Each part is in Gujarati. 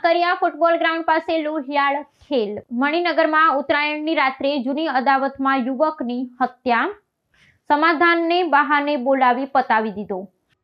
કાંકરિયા ફૂટબોલ ગ્રાઉન્ડ પાસે લોહિયાળ ખેલ। મણિનગરમાં ઉત્તરાયણની રાત્રે જૂની અદાવતમાં યુવકની હત્યા, સમાધાનને બહાને બોલાવી પતાવી દીધો।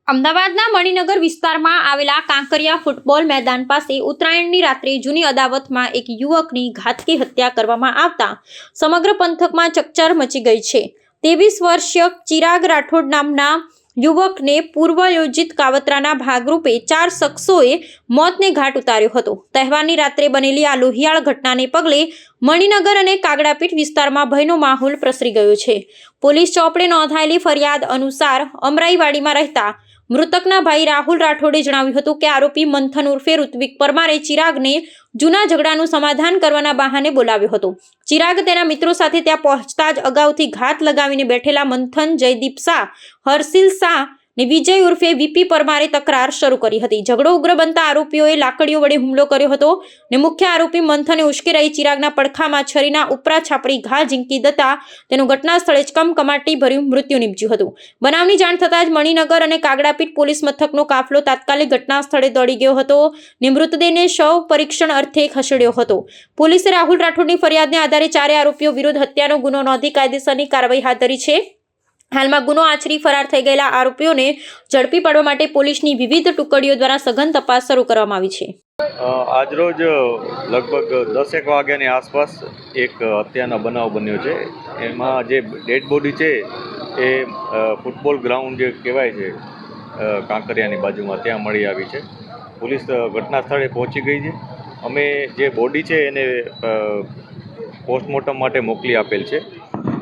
અમદાવાદના મણિનગર વિસ્તારમાં આવેલા કાંકરિયા ફૂટબોલ મેદાન પાસે ઉત્તરાયણની રાત્રે જૂની અદાવતમાં એક યુવકની ઘાતકી હત્યા કરવામાં આવતા સમગ્ર પંથકમાં ચકચાર મચી ગઈ છે। 23 વર્ષીય ચિરાગ રાઠોડ નામના યુવકને પૂર્વયોજિત કાવતરાના ભાગરૂપે 4 શખ્સોએ મોતને ઘાટ ઉતાર્યો હતો। તહેવારની રાત્રે બનેલી આ લોહિયાળ ઘટનાને પગલે મણિનગર અને કાગડાપીઠ વિસ્તારમાં ભયનો માહોલ પ્રસરી ગયો છે। પોલીસ ચોપડે નોંધાયેલી ફરિયાદ અનુસાર અમરાઈવાડીમાં રહેતા મૃતકના ભાઈ રાહુલ રાઠોડે જણાવ્યું હતું કે આરોપી મંથન ઉર્ફે ઋત્વિક પરમારે ચિરાગને જૂના ઝઘડાનું સમાધાન કરવાના બહાને બોલાવ્યો હતો। ચિરાગ તેના મિત્રો સાથે ત્યાં પહોંચતા જ અગાઉથી ઘાત લગાવીને બેઠેલા મંથન, જયદીપ શાહ, હર્ષિલ શાહ ને વિજય ઉર્ફે વીપી પરમારે તકરાર શરૂ કરી હતી। ઝઘડો ઉગ્ર બનતા આરોપીઓએ લાકડીઓ વડે હુમલો કર્યો હતો ને મુખ્ય આરોપી મંથને ઉશ્કેરાઈ ચિરાગના પડખામાં છરીના ઉપરા છાપડી ઘા ઝીંકી દેતા તેનું ઘટના સ્થળે જ કમકમાટી ભર્યું મૃત્યુ નીપજ્યું હતું। બનાવની જાણ થતાં જ મણિનગર અને કાગડાપીઠ પોલીસ મથકનો કાફલો તાત્કાલિક ઘટના સ્થળે દોડી ગયો હતો ને મૃતદેહને શવ પરીક્ષણ અર્થે ખસેડ્યો હતો। પોલીસે રાહુલ રાઠોડની ફરિયાદને આધારે 4 આરોપીઓ વિરુદ્ધ હત્યાનો ગુનો નોંધી કાયદેસરની કાર્યવાહી હાથ ધરી છે। હાલમાં ગુનો આચરી ફરાર થઈ ગયેલા આરોપીઓને ઝડપી પાડવા માટે પોલીસની વિવિધ ટુકડીઓ દ્વારા સઘન તપાસ શરૂ કરવામાં આવી છે। આજરોજ લગભગ 10 વાગ્યાની આસપાસ એક હત્યાનો બનાવ બન્યો છે। એમાં જે ડેડ બોડી છે એ ફૂટબોલ ગ્રાઉન્ડ જે કહેવાય છે કાંકરિયાની બાજુમાં ત્યાં મળી આવી છે। પોલીસ ઘટના સ્થળે પહોંચી ગઈ છે। અમે જે બોડી છે એને પોસ્ટમોર્ટમ માટે મોકલી આપેલ છે।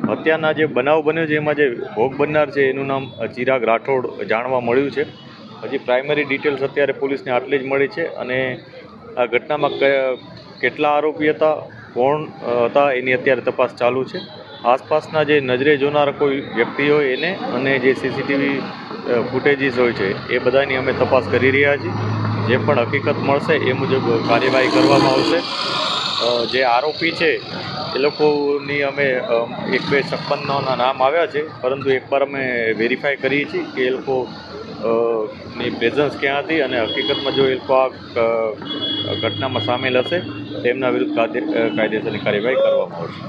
હત્યાના જે બનાવ બન્યો છે એમાં જે ભોગ બનનાર છે એનું નામ ચિરાગ રાઠોડ જાણવા મળ્યું છે। હજી પ્રાઇમરી ડિટેલ્સ અત્યારે પોલીસને આટલી જ મળી છે અને આ ઘટનામાં કેટલા આરોપી હતા, કોણ હતા એની અત્યારે તપાસ ચાલુ છે। આસપાસના જે નજરે જોનાર કોઈ વ્યક્તિ હોય એને અને જે સીસીટીવી ફૂટેજીસ હોય છે એ બધાની અમે તપાસ કરી રહ્યા છીએ। જે પણ હકીકત મળશે એ મુજબ કાર્યવાહી કરવામાં આવશે। જે આરોપી છે એ લોકોની અમે 1-2-56 નામ આવ્યા છે, પરંતુ એકવાર અમે વેરીફાઈ કરીએ છીએ કે એ લોકો ની પ્રેઝન્સ ક્યાં હતી અને હકીકતમાં જો એ લોકો આ ઘટનામાં સામેલ હશે તો એમના વિરુદ્ધ કાયદેસરની કાર્યવાહી કરવામાં આવશે।